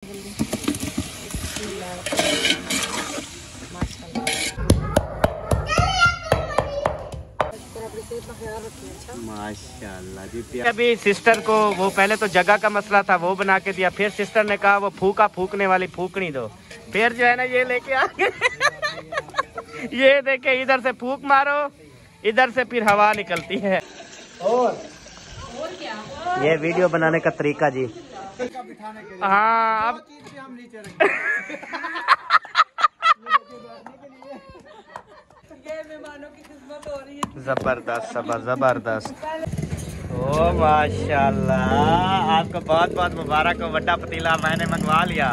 माशाल्लाह जी। अभी सिस्टर को वो पहले तो जगह का मसला था, वो बना के दिया। फिर सिस्टर ने कहा वो फूका फूकने वाली फूकनी दो। फिर जो है ना ये लेके आ गए। ये देखे, इधर से फूक मारो, इधर से फिर हवा निकलती है। और क्या ये वीडियो बनाने का तरीका जी। हाँ अब जबरदस्त जबरदस्त। ओ माशाल्लाह, आपको बहुत बहुत मुबारक हो। बड़ा पतीला मैंने मंगवा लिया।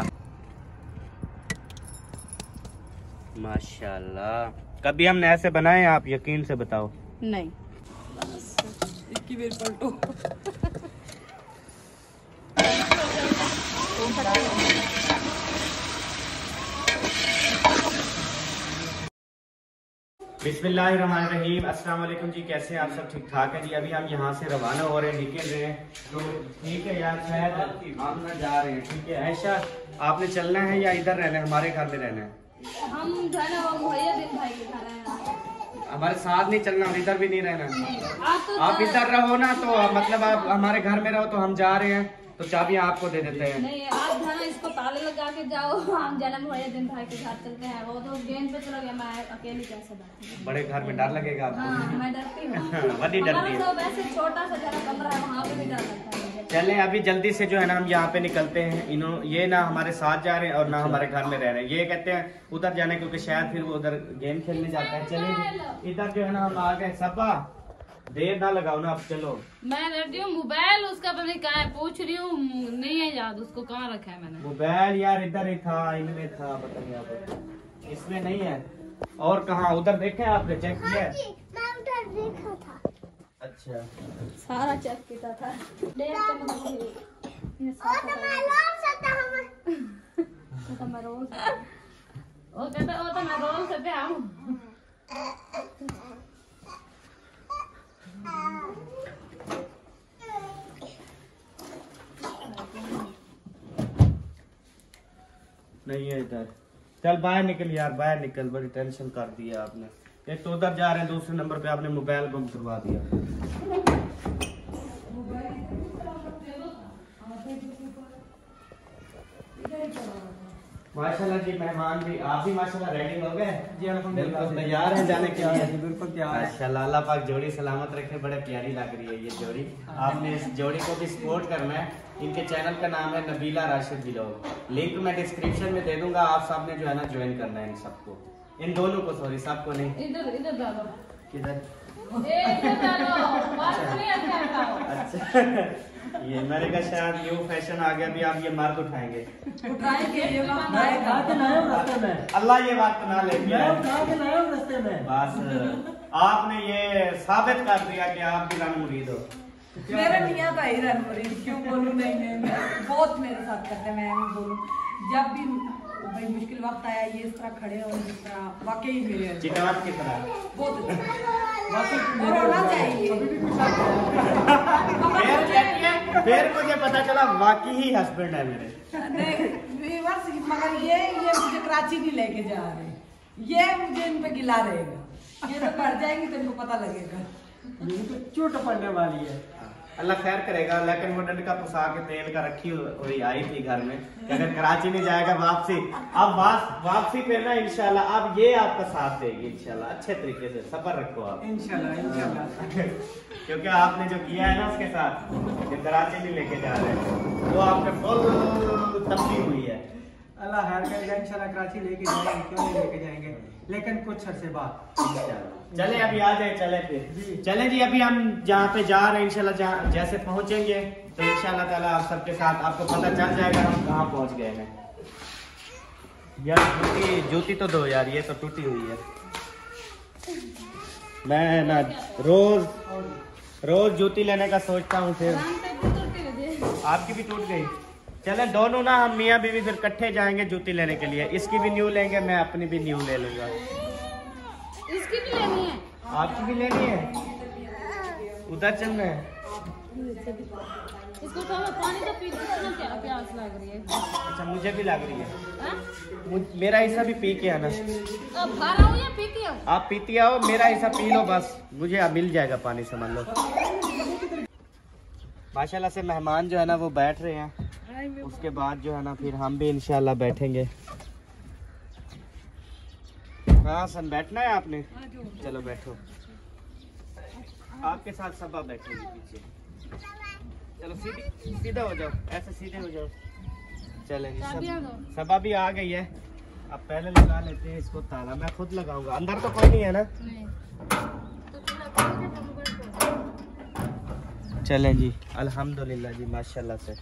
माशाल्लाह, कभी हमने ऐसे बनाए आप यकीन से बताओ? नहीं, एक ही बार पलटो। बिस्मिल्लाहिर्रहमानिर्रहीम। अस्सलाम वालेकुम जी, कैसे हैं आप सब? ठीक ठाक है जी। अभी हम यहाँ से रवाना हो रहे हैं, निकल रहे हैं। तो ठीक है यार, शायद हम ना जा रहे हैं। ठीक है ऐशा, आपने चलना है या इधर रहना है? हमारे घर में रहना है? हम भैया दिन भाई के घर हैं। हमारे साथ नहीं चलना और इधर भी नहीं रहना। आप इधर रहो ना, तो मतलब आप हमारे घर में रहो, तो हम जा रहे हैं तो चाबियां आपको दे देते हैं। नहीं, आप जाना, इसको ताले लगा के जाओ। हम जन्म भैया दिन भाई के घर चलते हैं। वो तो गेंद पे चला गया, मैं अकेली कैसे बैठूं? बड़े घर में डर लगेगा आपको? हाँ, मैं डरती हूँ। बड़ी डरती है। तो वैसे छोटा सा जरा कमरा है, वहाँ पे भी डर लगता है। चले अभी जल्दी से जो है ना हम यहाँ पे निकलते हैं। ये ना हमारे साथ जा रहे हैं और ना हमारे घर में रह रहे हैं। ये कहते हैं उधर जाने, क्योंकि शायद फिर वो उधर गेम खेलने जाता है। चले इधर जो है ना हम आ गए। सबा देर ना लगाओ ना, अब चलो। मैं रेडी हूँ। मोबाइल उसका पता नहीं कहाँ है, पूछ रही हूँ, नहीं है याद उसको कहाँ रखा है मैंने। मोबाइल यार इधर ही था, इनमें था, पता नहीं आप इसमें नहीं है। और कहाँ? उधर देखे आपने? चेक किया? मैं उधर देखा था। अच्छा, सारा चेक किया था। नहीं है इधर। चल बाहर निकल यार, बाहर निकल। बड़ी टेंशन कर दी है आपने। एक तो उधर जा रहे हैं, दूसरे नंबर पे आपने मोबाइल गुम करवा दिया। माशाल्लाह जी, मेहमान भी, आप भी माशाल्लाह रेडी हो गए जी? बिल्कुल तैयार हैं जाने के लिए? बिल्कुल तैयार है। माशाल्लाह, अल्लाह पाक जोड़ी सलामत रखे। बड़े प्यारी लग रही है ये जोड़ी। आपने इस जोड़ी को भी सपोर्ट करना है। इनके चैनल का नाम है नबीला राशिद व्लॉग। लिंक मैं डिस्क्रिप्शन में दे दूंगा। आप सब ने जो है ना ज्वाइन करना है इन सबको, इन दोनों को, सॉरी सबको नहीं। इधर डालो। किधर? अच्छा, ये मैंने कहा शायद न्यू फैशन आ गया, भी आप ये मर्द उठाएंगे। अल्लाह ये बात ना ले, बस आपने ये साबित कर दिया कि आप भी रन मुरीद हो। मेरा मियाँ भाई रन मुरीद, क्यों बोलूं? नहीं, बहुत मेरे साथ करते हैं। मैं नहीं बोलूं, जब भी भाई मुश्किल वक्त आया, ये इस तरह खड़े और जिस तरह वाकई मेरे चिकनाट की तरह बहुत अच्छा होना चाहिए। फिर मुझे पता चला वाकई ही हस्बैंड है मेरे। नहीं मगर ये मुझे कराची नहीं लेके जा रहे, ये मुझे इन पे गिला रहेगा। ये तो मर जाएंगे तो इनको पता लगेगा। चोट पड़ने वाली है। अल्लाह खैर करेगा। लेकिन वो डंड का फंसा के तेल का रखी हुई आई थी घर में कि अगर कराची नहीं जाएगा वापसी, अब वापसी पे ना इंशाल्लाह अब ये आपका साथ देगी इंशाल्लाह। अच्छे तरीके से सफर रखो आप इंशाल्लाह। क्योंकि आपने जो किया है ना उसके साथ, कि कराची नहीं लेके जा रहे, वो आपने फुल तब्दील हुई है। अल्लाह खैर करेगा, इंशाल्लाह कराची लेके जाएंगे। क्यों नहीं लेके जाएंगे, लेकिन कुछ अर्से बाद इंशाल्लाह। चले अभी आ जाए, चले फिर चले जी। अभी हम जहाँ पे जा रहे हैं इंशाल्लाह, जैसे पहुँचेंगे तो इंशाल्लाह ताला आप सबके साथ आपको पता चल जाएगा हम कहाँ पहुँच गए हैं। यार जूती तो दो यार, ये तो टूटी हुई है। मैं ना रोज जूती लेने का सोचता हूँ, फिर आपकी भी टूट गई। चले दोनों ना हम मियाँ बीवी फिर इकट्ठे जाएंगे जूती लेने के लिए। इसकी भी न्यू लेंगे, मैं अपनी भी न्यू ले लूंगा। इसकी भी लेनी है? आपकी भी लेनी है? उधर चलना है। इसको थोड़ा पानी तो पी कितना प्यास लग रही है। अच्छा मुझे भी लग रही है। हाँ? मेरा हिस्सा भी पी के आना। अब खा रहा हूँ या पीती हूँ? आप पीती आओ, मेरा हिस्सा पी लो बस, मुझे अब मिल जाएगा पानी समझ लो। माशाल्लाह से मेहमान जो है ना वो बैठ रहे हैं, उसके बाद जो है ना फिर हम भी इंशाल्लाह बैठेंगे। हाँ सन बैठना है आपने, चलो बैठो। आपके साथ सबा बैठेंगे पीछे। चलो सीधे हो जाओ, ऐसे सीधे हो जाओ। चलेंगे सबा भी आ गई है। अब पहले लगा लेते हैं इसको ताला, मैं खुद लगाऊंगा, अंदर तो कोई नहीं है ना। चलें जी, अल्हम्दुलिल्लाह जी माशाल्लाह से।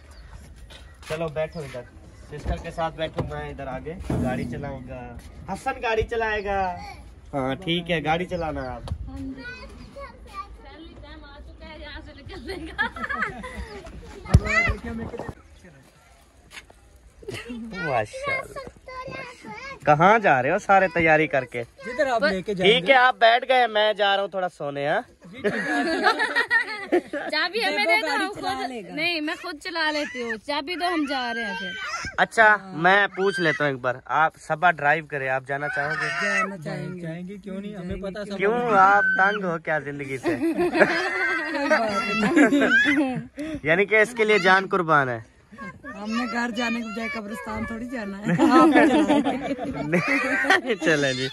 चलो बैठो इधर, सिस्टर के साथ बैठो, मैं इधर आगे गाड़ी चलाऊंगा, हसन गाड़ी चलाएगा। हाँ ठीक है, गाड़ी चलाना आप। माशाल्लाह, कहाँ जा रहे हो सारे तैयारी करके? जिधर आप लेके जाएंगे। ठीक है आप बैठ गए, मैं जा रहा हूँ थोड़ा सोने। हाँ चाबी हमें दे दो, नहीं मैं खुद चला लेती हूँ, चाबी दो, हम जा रहे हैं फिर। अच्छा मैं पूछ लेता हूँ एक बार, आप सबा ड्राइव करे, आप जाना चाहोगे? जाना चाहेंगे, क्यों नहीं, हमें पता सब। क्यों आप तंग हो क्या जिंदगी से? यानी कि इसके लिए जान कुर्बान है। हमने घर जाने के बजाय कब्रिस्तान थोड़ी जाना है। चले जी,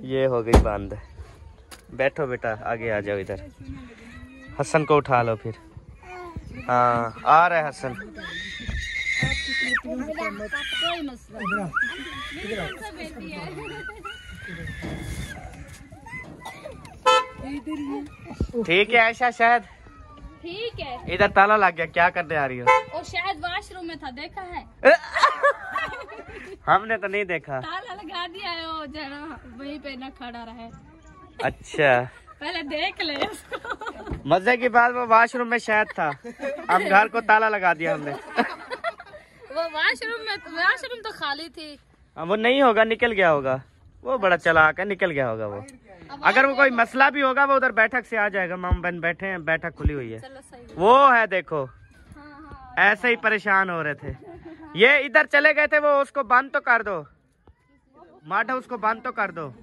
ये हो गई बंद। बैठो बेटा, आगे आ जाओ इधर। हसन को उठा लो फिर। हाँ आ रहा है हसन। कोई मसला ठीक है आयशा, शायद ठीक है। इधर ताला लग गया, क्या करने आ रही हो? और शायद वॉशरूम में था, देखा है? हमने तो नहीं देखा। ताला लगा दिया है, वो जरा वहीं पे ना खड़ा रहे। अच्छा पहले देख ले उसको। मजे की बात, वो वॉशरूम में शायद था, हम घर को ताला लगा दिया हमने। वो वॉशरूम तो खाली थी। वो नहीं होगा, निकल गया होगा, वो बड़ा चालाक है, निकल गया होगा वो। अगर वो कोई मसला भी होगा वो उधर बैठक से आ जाएगा, माम बहन बैठे हैं, बैठक खुली हुई है। चलो सही। वो है देखो, ऐसे ही परेशान हो रहे थे। ये इधर चले गए थे, वो उसको बंद तो कर दो, माठा उसको बंद तो कर दो।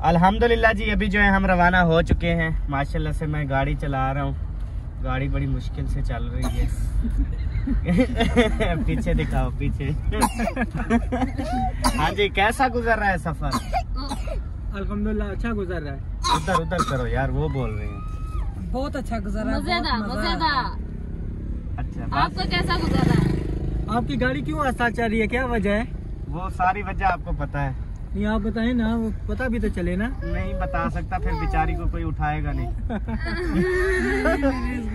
अल्हम्दुलिल्लाह जी, अभी जो है हम रवाना हो चुके हैं। माशाल्लाह से मैं गाड़ी चला रहा हूँ, गाड़ी बड़ी मुश्किल से चल रही है। पीछे दिखाओ पीछे। हाँ जी, कैसा गुजर रहा है सफर? अल्हम्दुलिल्लाह अच्छा गुजर रहा है। उधर उधर करो यार, वो बोल रहे हैं। बहुत अच्छा गुजरा है, मजेदार। अच्छा आपको कैसा गुजरा है? आपकी गाड़ी क्यों आस्था चल रही है, क्या वजह है? वो सारी वजह आपको पता है। नहीं आप बताएं ना, वो पता भी तो चले ना। नहीं बता सकता, फिर बेचारी को कोई उठाएगा नहीं।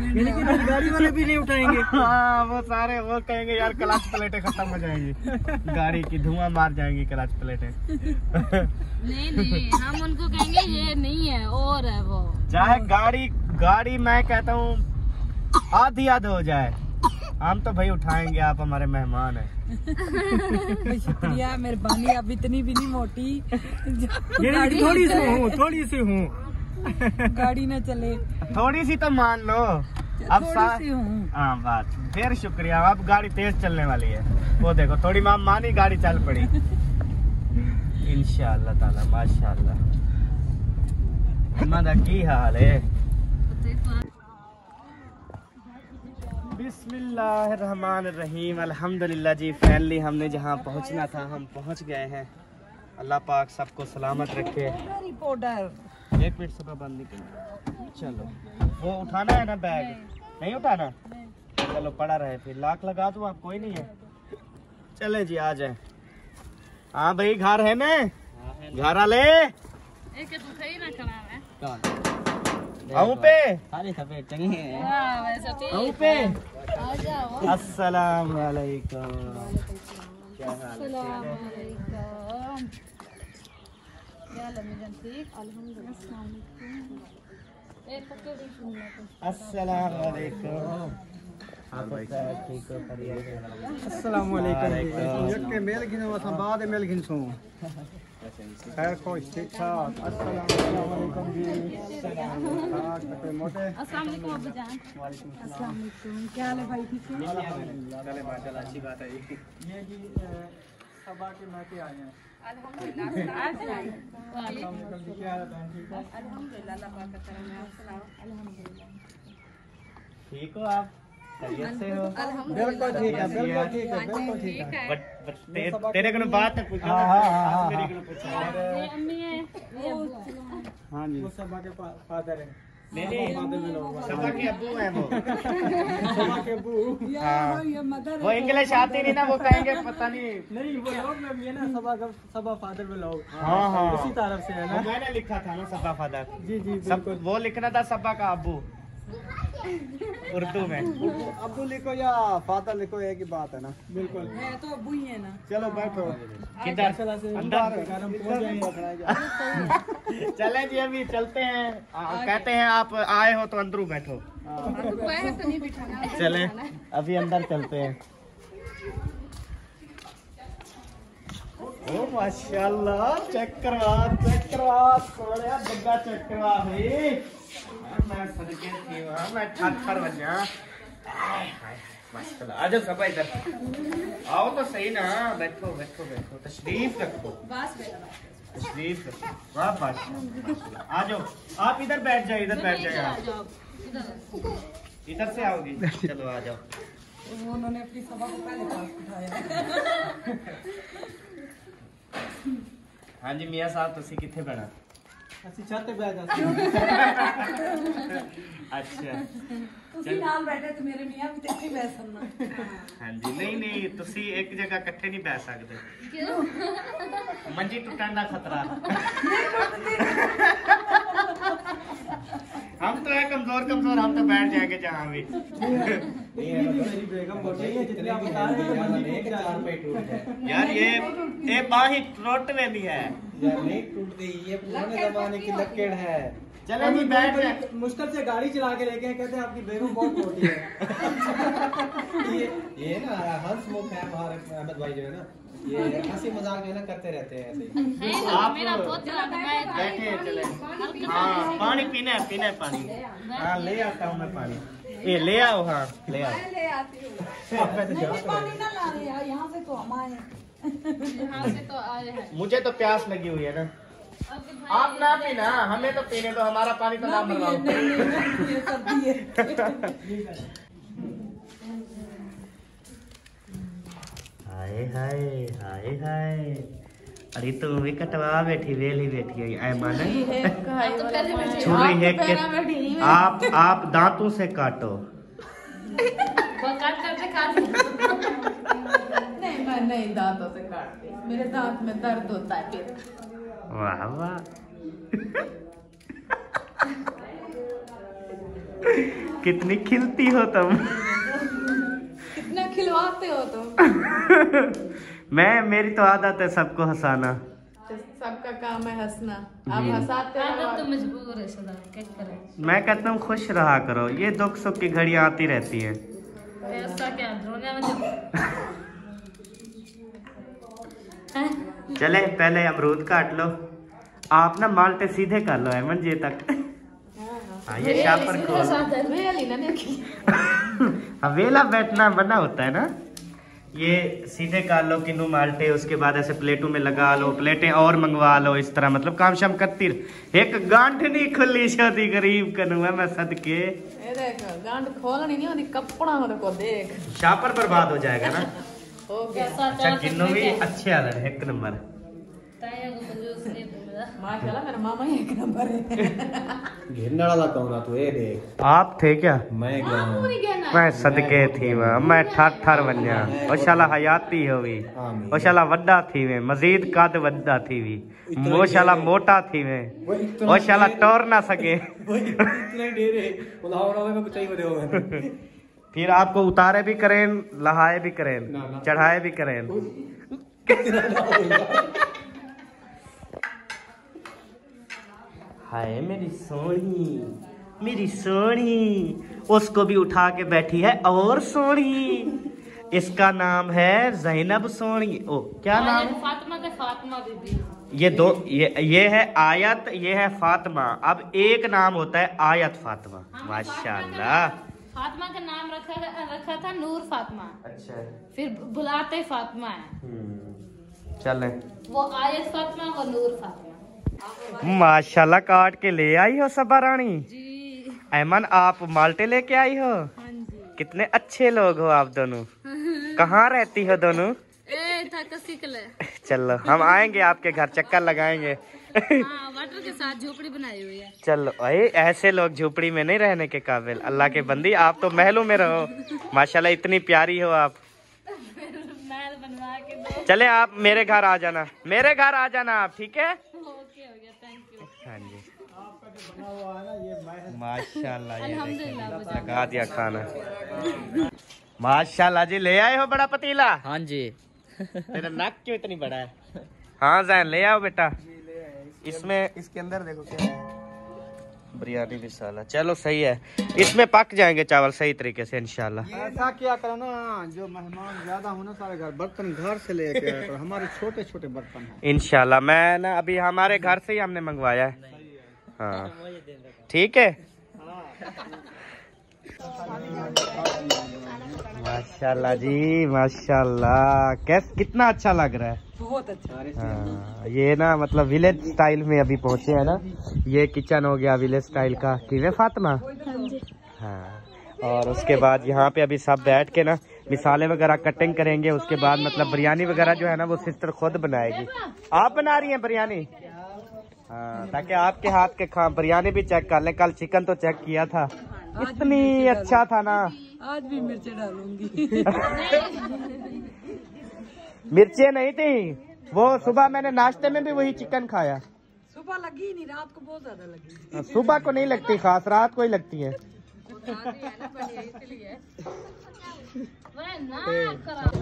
यानी कि मेरी गाड़ी वाले भी नहीं उठाएंगे। हाँ वो सारे वो कहेंगे यार क्लच प्लेटें खत्म हो जाएंगी गाड़ी की, धुआं मार जाएंगी क्लच प्लेटें। नहीं हम उनको कहेंगे ये नहीं है और है वो। चाहे गाड़ी मैं कहता हूँ आधी हो जाए, हम तो भाई उठाएंगे, आप हमारे मेहमान हैं। शुक्रिया, मेहरबानी। अब इतनी भी नहीं मोटी, थोड़ी सी हूँ गाड़ी न चले, थोड़ी सी तो मान लो। अब थोड़ी सी हूँ। हाँ बात, फिर शुक्रिया। अब गाड़ी तेज चलने वाली है, वो देखो थोड़ी मानी गाड़ी चल पड़ी। इंशाअल्लाह ताला माशाअल्लाह। मदा की हाल है? बिस्मिल्लाहिर्रहमानिर्रहीम। अल्हम्दुलिल्लाह जी, फाइनली हमने जहाँ पहुँचना था हम पहुँच गए हैं। अल्लाह पाक सबको सलामत रखे। रिपोर्टर 1 मिनट सब बंद निकल। चलो वो उठाना है ना बैग? नहीं उठाना? चलो पड़ा रहे, फिर लाख लगा दूँ, आप कोई नहीं है। चले जी आ जाए। हाँ भाई घर है ना, घर आले आऊं पे आऊं पे। अस्सलाम वालेकुम, क्या हाल है? अस्सलाम वालेकुम। अस्सलाम वालेकुम यके मेल गिनो वसा बाद मेल गिनसो खैर खुश ठीक ठाक अस्सलाम वालेकुम जी मोटे अस्सलाम वालेकुम अब्बू जान। अस्सलाम वालेकुम, क्या हाल है भाई? ठीक है चले माशाल्लाह अच्छी बात है ये जी सबा के मायके आए हैं अल्हम्दुलिल्लाह। क्या हाल है ठीक है अल्हम्दुलिल्लाह, अल्लाह पाक का करम है। आप अल्हम्दुलिल्लाह ठीक हो आप? खैरियत से हो? बिल्कुल ठीक है बिल्कुल ठीक है बिल्कुल ठीक है बट तेरे को बात है पूछो। हाँ मेरे को पूछो। ये अम्मी है, ये अब्बू है। हाँ जी वो सबा के फादर है नहीं सबा के अब्बू हैं वो। सबा के अब्बू हाँ। ये मदर वो इंग्लिश आती नहीं ना, वो कहेंगे पता नहीं। नहीं वो लोग में भी है ना सबा फादर में लोग हाँ। उसी तरफ से है वो ना मैंने लिखा था ना सबा फादर। जी जी सब बिल्कुल वो लिखना था सबा का अब्बू उर्दू में। अब्दुल लिखो या फादर लिखो एक ही बात है ना बिल्कुल है तो अब्बू ही है ना। चलो बैठो किधर? अंदर हम पहुंच जाएंगे चले जी अभी चलते हैं। कहते हैं आप आए हो तो अंदर बैठो। पैर तो नहीं बिठाना। चले अभी अंदर चलते हैं। ओ माशाल्लाह चेक करवा थोड़ा बग्गा चेक करवा भाई। मैं सदके थी वहाँ मैं ठाठर बन गया। माशाल्लाह आ जाओ सब इधर आओ तो सही ना। बैठो तशरीफ रखो तशरीफ रखो। वाह माशाल्लाह आ जाओ आप इधर बैठ जाओ आप। इधर से आओगी चलो आ जाओ। उन्होंने अपनी सभा को पहले पास बिठाया। हाँ जी मियाँ साहब तुसी किथे बना? ਅਸੀਂ ਛੱਤ ਤੇ ਬੈਠ ਜਾ अच्छा ਤੁਸੀਂ ਨਾਲ ਬੈਠੇ ਤੇ ਮੇਰੇ ਮੀਆਂ ਵੀ ਤੇ ਇੱਥੇ ਬੈਠ ਸਕਣਾ। हाँ जी नहीं तुसी एक जगह इकट्ठे नहीं बैठ सकते। क्यों? मंजी टूटने का खतरा। हम तो है कमजोर हम तो बैठ जाएंगे जहाँ भी। ਮੇਰੀ ਬੇਗਮ बोल रही है जितने आप बता रहे हैं मंजी टूट जाए यार ये बाही टूट रही है। यार नहीं टूटती ये पुराने जमाने की लक्कड़ है चलो जी बैठ जाए। मुश्किल से गाड़ी चला के लेके कहते हैं आपकी बेगम बहुत मोटी है ये ना हंस मुख है हमारे अहमद भाई जो है ना ये हंसी मजाक जो है ना करते रहते हैं ऐसे आप मेरा बहुत दिल दबाए था। बैठे चले। हाँ पानी पीना है पानी। हाँ ले आता हूँ मैं पानी। ये ले आओ हाँ ले आओ। ले आती हूँ। नहीं पानी ना ला रहे यार, यहाँ से तो हम आए हैं। यहाँ से तो आए हैं। मुझे तो प्यास लगी हुई है ना। आप ना पीना हमें तो पीने दो हमारा पानी तो ना मरवाओ। नहीं, ये सर्दी है। हाय अरे तुम भी कटवा बैठी वेली बैठी हुई ऐ माने छुरी है कि आप दांतों से काटो। नहीं मैं नहीं दांतों से काटती, मेरे दांत में दर्द होता है फिर। वाह वाह कितनी खिलती हो तुम। कितना खिलवाते हो तुम। मेरी तो आदत है सबको हंसाना। सबका काम है हंसना, आप हंसाते हो। तो मजबूर है सदा, क्या करें। मैं कहता हूँ खुश रहा करो, ये दुख सुख की घड़ियाँ आती रहती हैं। ऐसा क्या रोने में चले पहले अमरूद काट लो। आप ना माल्टे सीधे कर लो अमन जी तक। हाँ ये शापर खोल। हाँ वेला बैठना बना होता है ना। ये सीधे कर लो किन्नू माल्टे, उसके बाद ऐसे प्लेटों में लगा लो, प्लेटें और मंगवा लो, इस तरह मतलब काम शाम करती रह। एक गांठ नहीं खुली शादी गरीब कनू है मैं सदके। गांठ खोलनी नहीं होती, कपड़ा को देख शापर बर्बाद हो जाएगा ना। हो गया। अच्छा किन्नू भी अच्छे आ रहे एक नंबर। माशाल्लाह मेरा मामा ही एक नंबर है। घेरने वाला कौन है तू ये देख। आप थे क्या? मैं गया मैं सदके थी मैं ठाठर बन गया। ओ शाला हयाती होवी, ओ शाला वड्डा थी वे, मजीद कद वड्डा थी वी, वो शाला मोटा थी वे, ओ शाला टोर ना सके। इतने डेरे उलावड़ा में कुछ चाहिए होगा। फिर आपको उतारे भी करें, लहाए भी करें, चढ़ाए भी करें। हाय मेरी सोनी मेरी सोनी, उसको भी उठा के बैठी है और सोनी। इसका नाम है ज़ैनब सोनी। ओ क्या नाम है? फातिमा के फातिमा बीबी। ये दो, ये है आयत, ये है फातिमा। अब एक नाम होता है आयत फातिमा। माशाल्लाह। फातिमा का नाम रखा था नूर फातिमा। अच्छा, फिर बुलाते फातिमा है। चले वो आयत फातिमा और नूर फातिमा। माशाल्लाह, काट के ले आई हो सबा रानी जी। ऐमन, आप माल्टे लेके आई हो? हाँ जी। कितने अच्छे लोग हो आप दोनों। कहाँ रहती हो दोनों? चलो हम आएंगे आपके घर, चक्कर लगाएंगे। वाटर के साथ झोपड़ी बनाई हुई है। चलो, अरे ऐसे लोग झोपड़ी में नहीं रहने के काबिल। अल्लाह के बंदी, आप तो महलों में रहो। माशाल्लाह, इतनी प्यारी हो आप। महल बनवा के दो। चले आप मेरे घर आ जाना, मेरे घर आ जाना आप, ठीक है? ओके हो गया, थैंक यू। हाँ जी, बना हुआ है ना ये महल। माशाल्लाह, ये अल्हम्दुलिल्लाह। देखिए, लगा दिया खाना। माशाल्लाह जी, ले आए हो बड़ा पतीला? हाँ जी। तेरा नाक क्यों इतनी बड़ा है? हाँ जैन, ले आओ बेटा। इसमें, इसके अंदर देखो क्या है। बिरयानी मसाला, चलो सही है। इसमें पक जाएंगे चावल सही तरीके से इंशाल्लाह। ऐसा क्या करो ना, जो मेहमान ज्यादा हो ना सारे घर बर्तन घर से लेके आया करो। हमारे छोटे छोटे बर्तन हैं। इंशाल्लाह, मैं ना अभी हमारे घर से ही हमने मंगवाया है। हाँ ठीक है। माशाल्लाह जी, माशाल्लाह। कितना अच्छा लग रहा है। बहुत अच्छा। हाँ, ये ना मतलब विलेज स्टाइल में अभी पहुंचे हैं ना। ये किचन हो गया विलेज स्टाइल का, किवे फातिमा? हाँ, और उसके बाद यहाँ पे अभी सब बैठ के ना मिसाले वगैरह कटिंग करेंगे। उसके बाद मतलब बिरयानी वगैरह जो है ना वो सिस्टर खुद बनाएगी। आप बना रही हैं बिरयानी? हाँ, ताकि आपके हाथ के बिरयानी भी चेक कर ले। कल चिकन तो चेक किया था, इतनी अच्छा था ना। आज भी मिर्ची डालूंगी। मिर्चें नहीं थी वो, सुबह मैंने नाश्ते में भी वही चिकन खाया। सुबह लगी नहीं, रात को बहुत ज्यादा लगी। सुबह को नहीं लगती खास, रात को ही लगती है।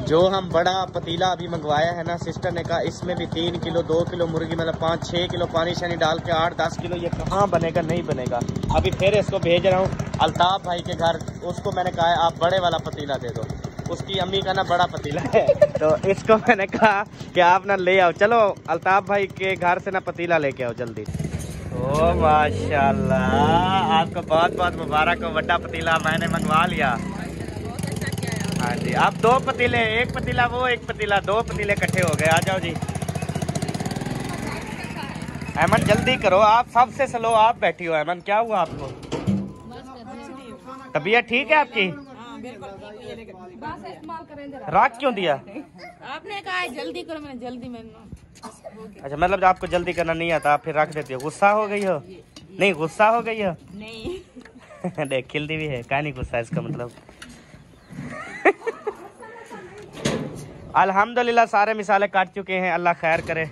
जो हम बड़ा पतीला अभी मंगवाया है ना, सिस्टर ने कहा इसमें भी 3 किलो 2 किलो मुर्गी, मतलब 5-6 किलो पानी शानी डाल के 8-10 किलो, ये कहाँ बनेगा? नहीं बनेगा। अभी फिर इसको भेज रहा हूँ अल्ताफ भाई के घर। उसको मैंने कहा है आप बड़े वाला पतीला दे दो। उसकी अम्मी का ना बड़ा पतीला है, तो इसको मैंने कहा कि आप ना ले आओ। चलो अल्ताफ भाई के घर से ना पतीला लेके आओ जल्दी। ओ माशाल्लाह, आपको बहुत बहुत मुबारक हो। बड़ा पतीला मैंने मंगवा लिया। हाँ जी, आप 2 पतीले, एक पतीला वो, एक पतीला, 2 पतीले इकट्ठे हो गए। आ जाओ जी। अहमद जल्दी करो, आप सबसे स्लो आप बैठी हो। अहमद क्या हुआ आपको? तबीयत ठीक है आपकी? रात क्यों दिया? आपने कहा जल्दी करो, मैंने जल्दी अच्छा, मतलब आपको जल्दी करना नहीं आता, आप फिर रख देती हो। गुस्सा हो गई हो? नहीं गुस्सा हो गई हो? नहीं। देख खिलती भी है, क्या नहीं गुस्सा इसका मतलब। अल्हम्दुलिल्लाह सारे मिसाले काट चुके हैं। अल्लाह खैर करे,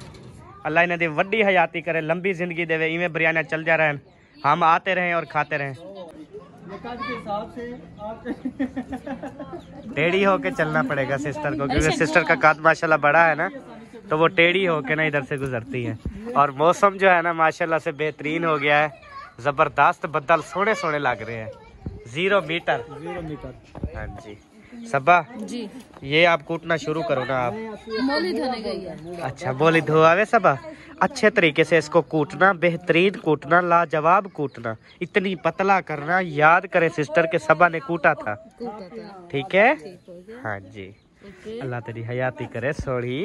अल्लाह इन्हें दे वड्डी हयाती करे, लंबी जिंदगी देवे। इवें बिरयानी चल जा रहे हैं, हम आते रहें और खाते रहें। टेढ़ी होके चलना पड़ेगा सिस्टर को, क्योंकि सिस्टर का काद माशाल्लाह बड़ा है ना, तो वो टेढ़ी होके ना इधर से गुजरती है। और मौसम जो है ना माशाल्लाह से बेहतरीन हो गया है, जबरदस्त बदल सोने सोने लग रहे हैं। 0 मीटर। हाँ जी सबा जी, ये आप कूटना शुरू करो ना आप। मोली धोने गई है। अच्छा बोली धोआवे सबा, अच्छे तरीके से इसको कूटना, बेहतरीन कूटना, लाजवाब कूटना, इतनी पतला करना। याद करे सिस्टर के सबा ने कूटा था, ठीक है? हाँ जी, अल्लाह तेरी हयाती करे सोड़ी।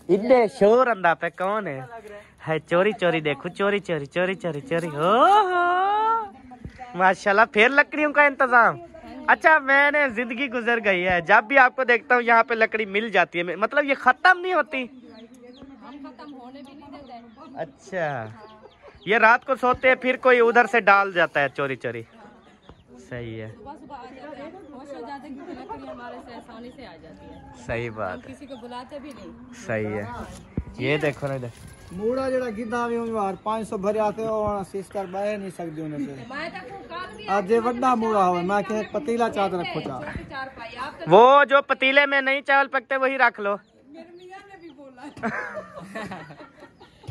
इतने शोर अंदा पे कौन है चोरी चोरी देखो, चोरी चोरी चोरी चोरी चोरी। हो माशाल्लाह, फिर लकड़ियों का इंतजाम। अच्छा, मैंने जिंदगी गुजर गई है, जब भी आपको देखता हूँ यहाँ पे लकड़ी मिल जाती है, मतलब ये खत्म नहीं होती। अच्छा, ये रात को सोते हैं फिर कोई उधर से डाल जाता है चोरी चोरी। सही है, सही बात है, किसी को बुलाते भी नहीं। सही है। ये देखो ना इधर मूड़ा जड़ा गिद्दा भी बार 500 भरे आते हो, सिस्टर बह नहीं सकती उन्हें से। आज ये वड्डा मूड़ा हो, मैं कहे पतीला चाहते रखो चाह। वो जो पतीले में नहीं चावल पकते वही रख लो।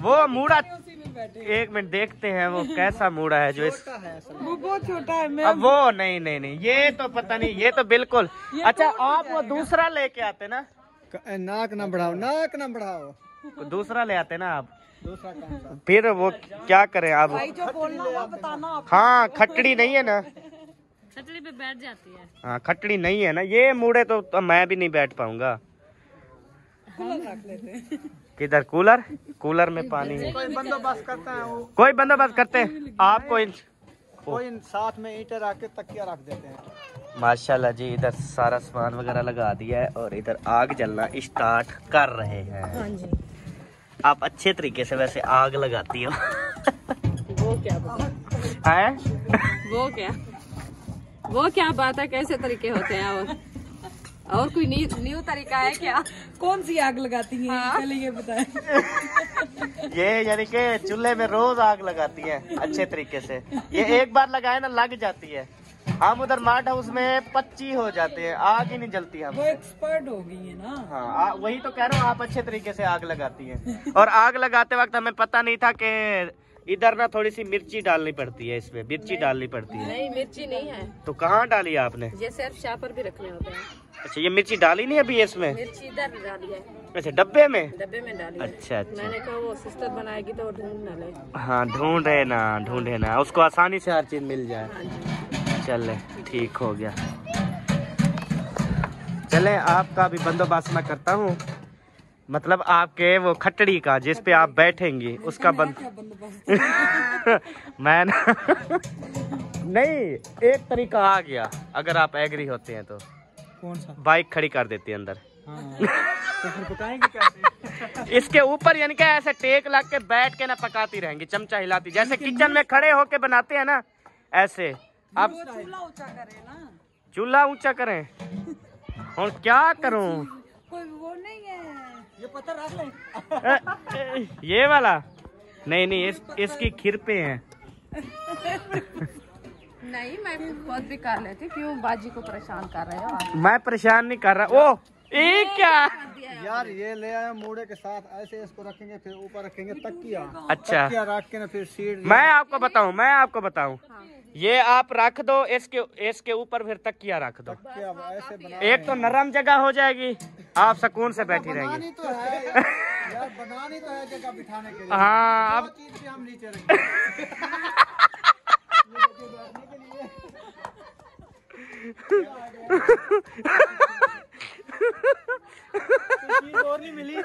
वो मूड़ा, एक मिनट देखते हैं वो कैसा मूड़ा है जो इस, वो बहुत छोटा है। मैं अब वो नहीं, ये तो पता नहीं, ये तो बिल्कुल। अच्छा आप वो दूसरा लेके आते ना, नाक ना बढ़ाओ, नाक ना बढ़ाओ, दूसरा ले आते ना आप, दूसरा कौन सा? फिर वो क्या करें आप? भाई जो बोलना वो बताना आप। हाँ खटड़ी नहीं है ना, छतरी पे बैठ जाती है। हाँ खटड़ी नहीं है ना, ये मूड़े तो मैं भी नहीं बैठ पाऊंगा। रख लेते हैं। किधर? कूलर में पानी है। कोई बंदोबस्त करता है वो, कोई बंदोबस्त करते हैं आपको कोई साथ में ईंटें रख के तकिया रख देते हैं। माशाल्लाह जी, इधर सारा सामान वगैरह लगा दिया है और इधर आग जलना स्टार्ट कर रहे हैं। हाँ जी। आप अच्छे तरीके से वैसे आग लगाती हो। वो क्या बात है? वो क्या बात है, कैसे तरीके होते हैं? और कोई न्यू तरीका है क्या? कौन सी आग लगाती है? हाँ? पहले ये बताएं। ये यानी कि चूल्हे में रोज आग लगाती है अच्छे तरीके से। ये एक बार लगाए ना लग जाती है। हम उधर मार्ट हाउस में 25 हो जाते हैं, आग ही नहीं जलती। हम वो एक्सपर्ट हो गई है ना। हाँ वही तो कह रहा हूँ, आप अच्छे तरीके से आग लगाती हैं। और आग लगाते वक्त हमें पता नहीं था कि इधर ना थोड़ी सी मिर्ची डालनी पड़ती है, इसमें मिर्ची डालनी पड़ती है। नहीं मिर्ची नहीं है, तो कहाँ डाली आपने? ये सिर्फ शापर भी रखने होते हैं। अच्छा ये मिर्ची डाली नहीं अभी इसमें? मिर्ची इधर डाली है, अच्छा डब्बे में डब्बे में डाली है। अच्छा। मैंने कहा वो सिस्टर बनाएगी तो ढूंढ ना ले। हाँ ढूंढे ना, उसको आसानी से हर चीज मिल जाए। चले ठीक हो गया। चले आपका भी बंदोबस्त मैं करता हूँ, मतलब आपके वो खटड़ी का जिस पे आप बैठेंगी उसका मैं ना नहीं, एक तरीका आ गया, अगर आप एग्री होते हैं तो। कौन सा? बाइक खड़ी कर देती है अंदर। हाँ। तो फिर पकाएंगे कैसे? इसके ऊपर यानी कि ऐसे टेक लग के बैठ के ना पकाती रहेंगी, चमचा हिलाती, जैसे किचन में खड़े होके बनाते हैं ना ऐसे। अब चूल्हा ऊंचा करे ना, चूल्हा ऊंचा करें और क्या करूं? कोई वो नहीं है। ये पता रख ले। ये वाला नहीं, इसकी खिरपे हैं। नहीं मैं खुद भी कर लेती, क्यों बाजी को परेशान कर रहे हो आप? मैं परेशान नहीं कर रहा। ओ ये क्या यार, ये ले आए मूड़े के साथ, ऐसे इसको रखेंगे, फिर ऊपर रखेंगे तकिया। अच्छा तकिया रख के ना फिर सीट। मैं आपको बताऊं ये आप रख दो, इसके ऊपर फिर तकिया रख दो। ऐसे बना, एक तो नरम जगह हो जाएगी, आप सुकून से बैठी रहेंगी। बनानी तो है यार, बनानी तो है जगह बिठाने के लिए। हाँ अब चीज भी हम नीचे रखेंगे। चीज और नहीं मिली।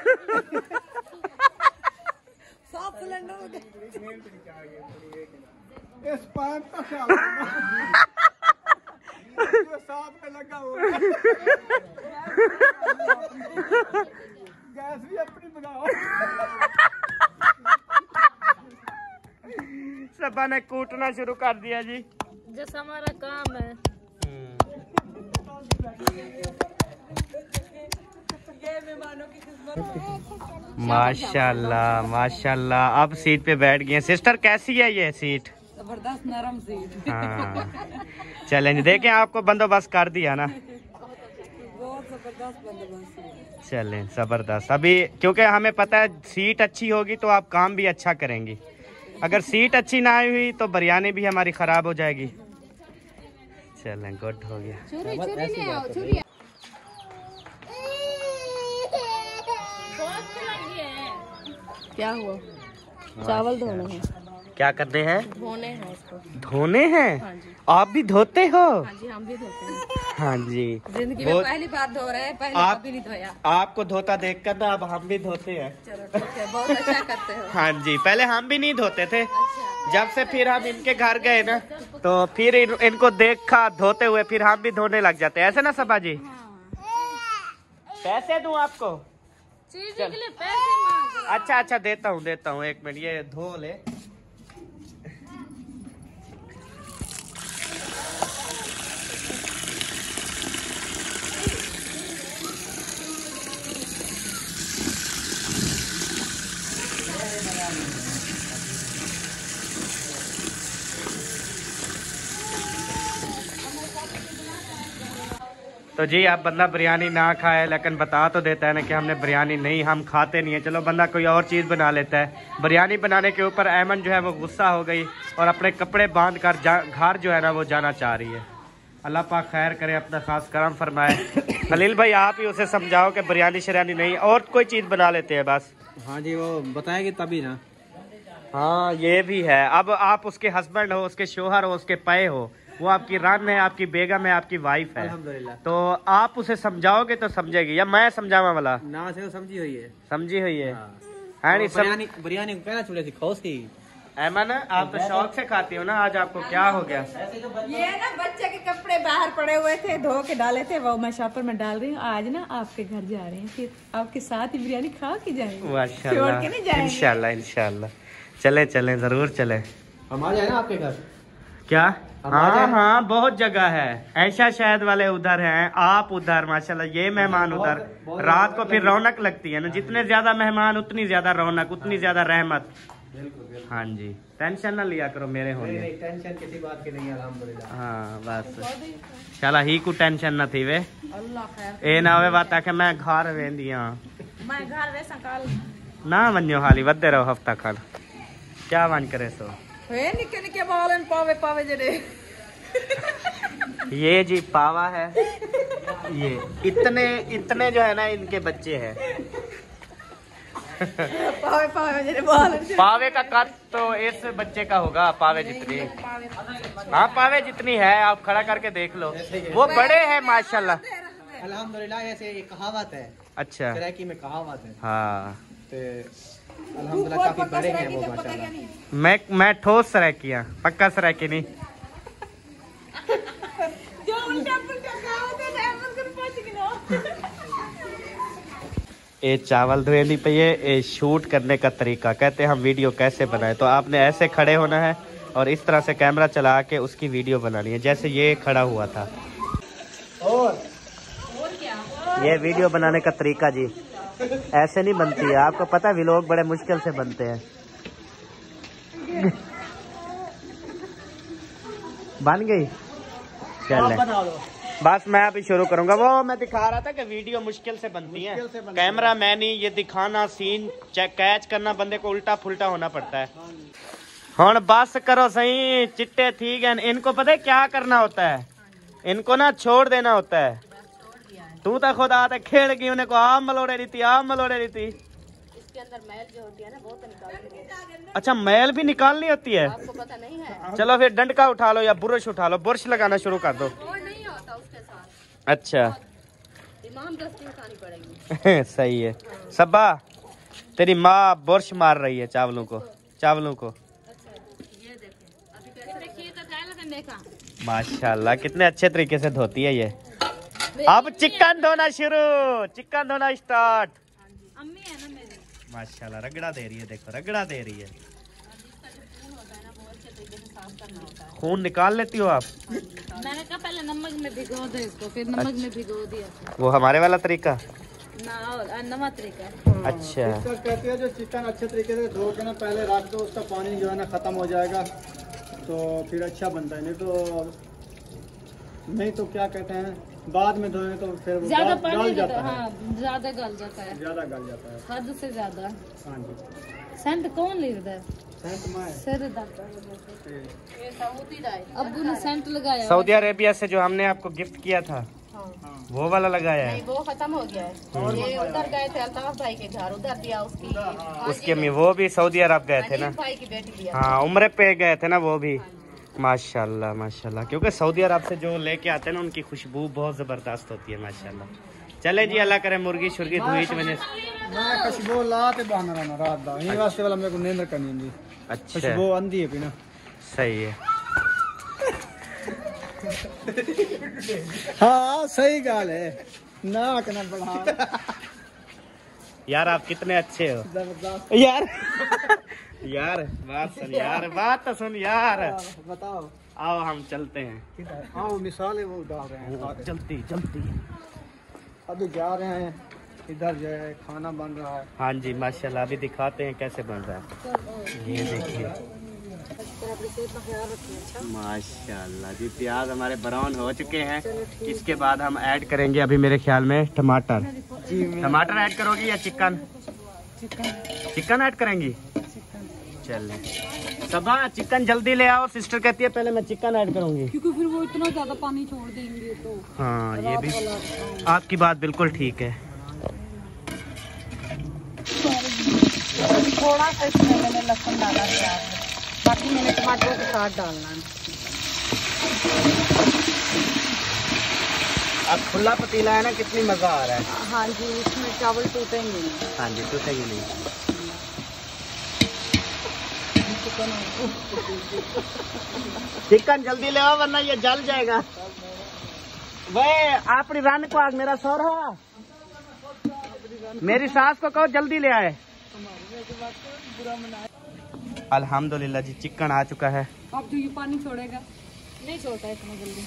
7 सिलेंडर इस पाइप का क्या जो साथ में लगा हुआ है। गैस भी अपनी बनाओ। सबा ने कूटना शुरू कर दिया जी, जैसा हमारा काम है। माशाल्लाह अब सीट पे बैठ गए। सिस्टर कैसी है ये सीट? जबरदस्त नरम सीट। हाँ चलेंगे, देखें आपको बंदोबस्त कर दिया ना। बहुत जबरदस्त बंदोबस्त है। चलें जबरदस्त। अभी क्योंकि हमें पता है सीट अच्छी होगी तो आप काम भी अच्छा करेंगी, अगर सीट अच्छी ना हुई तो बिरयानी भी हमारी खराब हो जाएगी। चलें गुड हो गया। क्या हुआ? चावल धोने हैं। क्या करते हैं? धोने हैं इसको। धोने हैं? हाँ जी। आप भी धोते हो? हाँ जी हम भी धोते हैं। हाँ जी जिंदगी में पहली बार धो रहे हैं, पहले आप- कभी नहीं धोया। आपको धोता देखकर ना अब हम भी धोते हैं। चलो ठीक है, बहुत अच्छा करते हो। हाँ जी पहले हम भी नहीं धोते थे, अच्छा। जब से फिर हम इनके घर गए ना तो फिर इनको देखा धोते हुए, फिर हम भी धोने लग जाते हैं, ऐसे ना सबा जी? पैसे दूं आपको? चीज के लिए पैसे मांग। अच्छा देता हूँ, एक मिनट ये धो ले। तो तो जी आप बंदा बिरयानी ना खाए लेकिन बता तो देता है ना कि हमने बिरयानी नहीं, हम खाते नहीं है। चलो बंदा कोई और चीज़ बना लेता है। बिरयानी बनाने के ऊपर ऐमन जो है वो गुस्सा हो गई और अपने कपड़े बांध कर घर जो है ना वो जाना चाह रही है। अल्लाह पाक खैर करे, अपना खास करम फरमाए। खलील भाई आप ही उसे समझाओ कि बिरयानी शरियानी नहीं और कोई चीज़ बना लेते हैं बस। हाँ जी, वो बताएगी तभी ना। हाँ ये भी है। अब आप उसके हस्बैंड हो, उसके शोहर हो, उसके पे हो, वो आपकी रान है, आपकी बेगम है, आपकी वाइफ है। अल्हम्दुलिल्लाह। तो आप उसे समझाओगे तो समझेगी या मैं समझावा वाला? ना से समझी हुई है। समझी हुई है। हाँ। है नहीं बिरयानी बिरयानी को कहना चूल्हे से खाओ सी। ऐमन आप तो शौक से खाती हो ना, आज आपको क्या हो गया? ये ना बच्चे के कपड़े बाहर पड़े हुए थे, धो के डाले थे, वो मैं शॉपर में डाल रही हूँ। आज ना आपके घर जा रहे हैं, फिर आपके साथ ही बिरयानी खा के जाएंगे। माशाल्लाह, इंशाल्लाह इंशाल्लाह। चले चले जरूर चले। हम आ जाए ना आपके घर। क्या? हाँ हाँ बहुत जगह है। ऐसा शायद वाले उधर हैं, आप उधर, माशाल्लाह ये मेहमान उधर। रात को फिर रौनक लगती है ना, जितने ज्यादा मेहमान उतनी ज्यादा रौनक, उतनी ज्यादा रहमत। हाँ जी, टेंशन ना लिया करो मेरे होने। टेंशन किसी बात की नहीं है अल्हम्दुलिल्लाह। हाँ बस चला ही को टेंशन न थी वे। अल्लाह खैर। ए ना वे बात कि मैं घर वेंदी हां, मैं घर वे संकाल ना वन्यो हाली वदे रहो हफ्ता खन। क्या वन करे सो वे निके निके बालन पावे पावे जड़े। ये जी पावा है, ये इतने इतने जो है ना इनके बच्चे हैं। पावे पावे जड़े बालन। पावे का कद तो इस बच्चे का होगा पावे जितनी। हाँ पावे जितनी है, आप खड़ा करके देख लो, वो बड़े हैं माशाल्लाह। अल्हम्दुलिल्लाह, ऐसे ये कहावत है। अच्छा सराकी में कहावत है। हाँ अल्हम्दुलिल्लाह काफी बड़े हैं वो माशाल्लाह। मैं ठोस सराकियाँ, पक्का सराकी नहीं। जो उल्टा पुल्टा कहावत है ना मन कर पहुंच गया। ये चावल धोए नहीं पे, ये शूट करने का तरीका कहते हैं हम वीडियो कैसे बनाए। तो आपने ऐसे खड़े होना है और इस तरह से कैमरा चला के उसकी वीडियो बनानी है, जैसे ये खड़ा हुआ था। और क्या? ये वीडियो बनाने का तरीका जी, ऐसे नहीं बनती है। आपको पता है व्लॉग बड़े मुश्किल से बनते हैं। बन गई? चल बस मैं अभी शुरू करूंगा। वो मैं दिखा रहा था कि वीडियो मुश्किल से बनती है। कैमरा मैन ही ये दिखाना, सीन कैच करना, बंदे को उल्टा फुल्टा होना पड़ता है। हाँ बस करो सही, चिट्टे ठीक है। इनको पता है क्या करना होता है, इनको ना छोड़ देना होता है। तू तो खुद आते खेल गई, उन्हें को आम मलोड़े रही थी, आम मलोड़े रही थी। इसके अंदर मैल जो होती है ना, वो तो निकालनी है। अच्छा मैल भी निकालनी होती है? आपको पता नहीं है? चलो फिर डंडका उठा लो या बुरश उठा लो, बुरश लगाना शुरू कर दो। और नहीं होता उसके साथ। अच्छा इमाम दस्ती उठानी पड़ेगी। सही है। सब्बा तेरी माँ बुरश मार रही है चावलों को, चावलों को। ये देखें अभी कैसे देखिए तो क्या लगने का। माशाल्लाह कितने अच्छे तरीके से धोती है ये। अब चिकन धोना शुरू, चिकन धोना स्टार्ट। अम्मी है ना मेरी, माशाल्लाह रगड़ा दे रही है, देखो रगड़ा दे रही है। खून निकाल लेती हो आप? मैंने कहा पहले नमक में भिगो दो इसको, फिर नमक में भिगो दिया। वो हमारे वाला तरीका ना नवा तरीका। अच्छा कहती है जो चिकन अच्छे तरीके से धो के ना पहले रख दो, उसका पानी जो है ना खत्म हो जाएगा तो फिर अच्छा बनता है। नहीं तो क्या कहते हैं बाद में धोए तो फिर वो ज्यादा गल पानी जाता है। हाँ ज्यादा गल जाता है, ज्यादा गल जाता है। हद से ज्यादा। हाँ जी सेंट कौन लिखता है? सेंट मैं सिर दर्द ये सऊदी दा है। अब्बू ने सेंट लगाया। सऊदी अरेबिया से जो हमने आपको गिफ्ट किया था वो वाला लगाया है? नहीं वो खत्म हो गया है। ये उधर गए थे अल्ताफ भाई के घर, उधर दिया उसकी उसकी अम्मी, वो भी सऊदी अरब गए थे ना? भाई की बेटी दिया। हाँ उम्र पे गए थे ना वो भी। माशाल्लाह माशाल्लाह, क्योंकि सऊदी अरब से जो लेके आते हैं ना उनकी खुशबू बहुत जबरदस्त होती है माशाल्लाह। चले जी अल्लाह करे मुर्गी शुर्गी धुई वजह मैं खुशबू ला ते बहाना रहना रात दा, यही वास्ते वाला मेरे को नींद करनी होंदी। अच्छा खुशबू आंदी है पीना। सही है। हाँ सही गाल है ना, कहना बढ़ा यार आप कितने अच्छे हो जबरदस्त यार। यार बात सुन यार, बात तो सुन यार। बताओ आओ हम चलते हैं। हाँ वो मिसाल है वो डाल रहे हैं। चलती चलती। अभी जा रहे हैं इधर जो है खाना बन रहा है। हाँ जी माशाल्लाह, अभी दिखाते हैं कैसे बन रहा है। ये देखिए माशाल्लाह जी, प्याज हमारे ब्राउन हो चुके हैं। इसके बाद हम ऐड करेंगे अभी मेरे ख्याल में टमाटर। टमाटर ऐड करोगी या चिकन? चिकन ऐड करेंगी। चलिए सबा, चिकन जल्दी ले आओ। सिस्टर कहती है पहले मैं चिकन ऐड करूंगी क्योंकि फिर वो इतना ज्यादा पानी छोड़ देंगे तो। हाँ ये भी आपकी बात बिल्कुल ठीक है। थोड़ा सा इसमें मैंने लहसुन डाला है, बाकी मैंने टमाटरों के साथ डालना है। अब खुला पतीला है ना, कितनी मजा आ रहा है। हाँ जी, इसमें चावल टूटेंगे नहीं। हाँ जी, टूटेंगे नहीं। चिकन जल्दी ले आओ वरना ये जल जाएगा। वे आपनी रन को आग मेरा सोरा, मेरी सास को कहो जल्दी ले आए। अल्हम्दुलिल्लाह जी, चिकन आ चुका है। अब जो ये पानी छोड़ेगा, नहीं छोड़ता इतना जल्दी।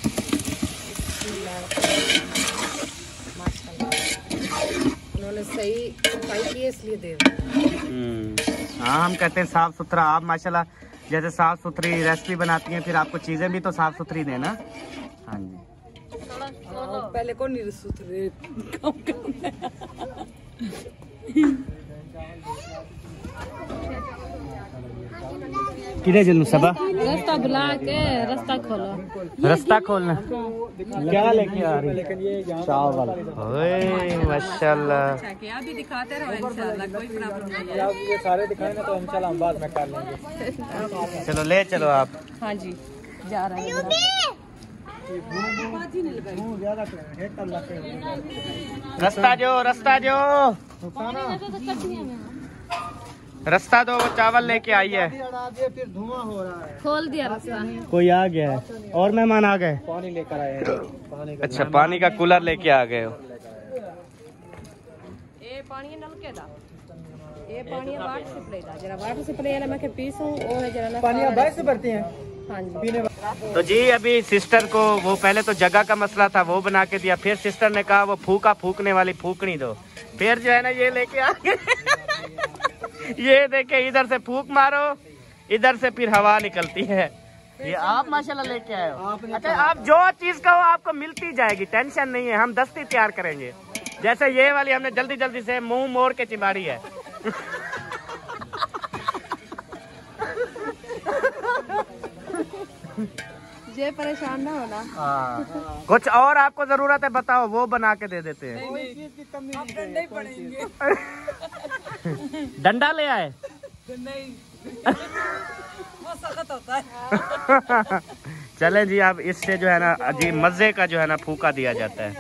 उन्होंने सही सफाई की है इसलिए दे रहे। हाँ, हम कहते हैं साफ सुथरा। आप माशाल्लाह जैसे साफ सुथरी रेसिपी बनाती हैं, फिर आपको चीजें भी तो साफ सुथरी देना। हाँ जी, पहले को नहीं सुथरे किधर चलूं सबा? रास्ता बुला के रास्ता खोलो। रास्ता खोलना। क्या लेके आ रही? चावल। ओए माशाल्लाह। अभी दिखाते रहो इंशाल्लाह, कोई प्रॉब्लम नहीं है। अब ये सारे दिखाए ना तो इंशाल्लाह हम बाद में कर लेंगे। चलो ले चलो आप। हाँ जी, जा रहे हैं। रास्ता जो रास्ता दो, वो चावल लेके आई है। फिर धुआं हो रहा है। खोल दिया रास्ता। कोई आ गया है और मेहमान आ गए। पानी लेकर आए हैं। पानी का अच्छा, पानी का कूलर लेके आ गए हो। ये पानी नलके दा, ये पानी वाटर सप्लाई दा, जरा वाटर सप्लाई वाला मैं के पीसू ओ है जरा ना पानी आप बाहर से भरते हैं। हाँ जी, पीने तो जी अभी सिस्टर को वो पहले तो जगह का मसला था, वो बना के दिया। फिर सिस्टर ने कहा वो फूकने वाली फूकनी दो। फिर जो है ना ये लेके आ गए। ये देखे, इधर से फूक मारो, इधर से फिर हवा निकलती है। ये आप माशाल्लाह लेके आए हो। अच्छा, आप जो चीज कहो आपको मिलती जाएगी, टेंशन नहीं है। हम दस्ती तैयार करेंगे। जैसे ये वाली हमने जल्दी जल्दी से मुंह मोड़ के चिबाड़ी है। ये परेशान ना होना। हाँ, कुछ और आपको जरूरत है बताओ, वो बना के दे देते हैं। आप डंडे ही पड़ेंगे। डंडा ले आए? नहीं, वो सख्त होता है। चले जी, अब इससे जो है ना अजीब मजे का जो है ना फूका दिया जाता है।